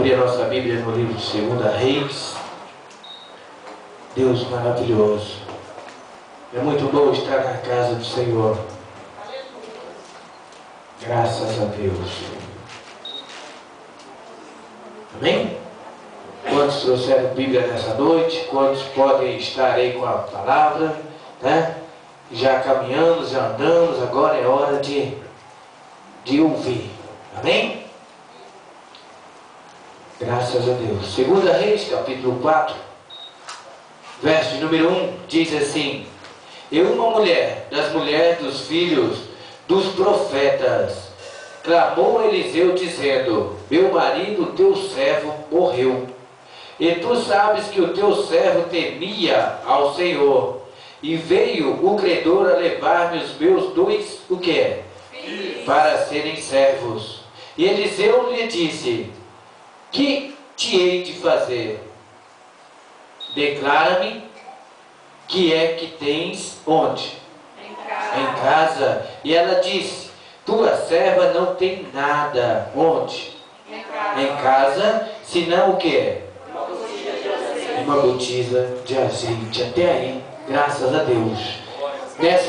abrir a nossa Bíblia no livro de 2 Reis. Deus maravilhoso. É muito bom estar na casa do Senhor. Graças a Deus. Amém? Quantos trouxeram Bíblia nessa noite? Quantos podem estar aí com a palavra, né? Já caminhamos, já andamos, agora é hora de ouvir. Amém? Graças a Deus. 2 Reis, capítulo 4, verso número 1, diz assim: E uma mulher das mulheres dos filhos dos profetas clamou a Eliseu, dizendo: Meu marido, teu servo, morreu. E tu sabes que o teu servo temia ao Senhor. E veio o credor a levar-me os meus dois, o que é? Filhos, para serem servos. E Eliseu lhe disse: Que te hei de fazer? Declara-me que é que tens onde? Em casa. E ela disse: Tua serva não tem nada. Onde? Em casa, senão o que? Uma botija de azeite. Até aí, graças a Deus. Nessa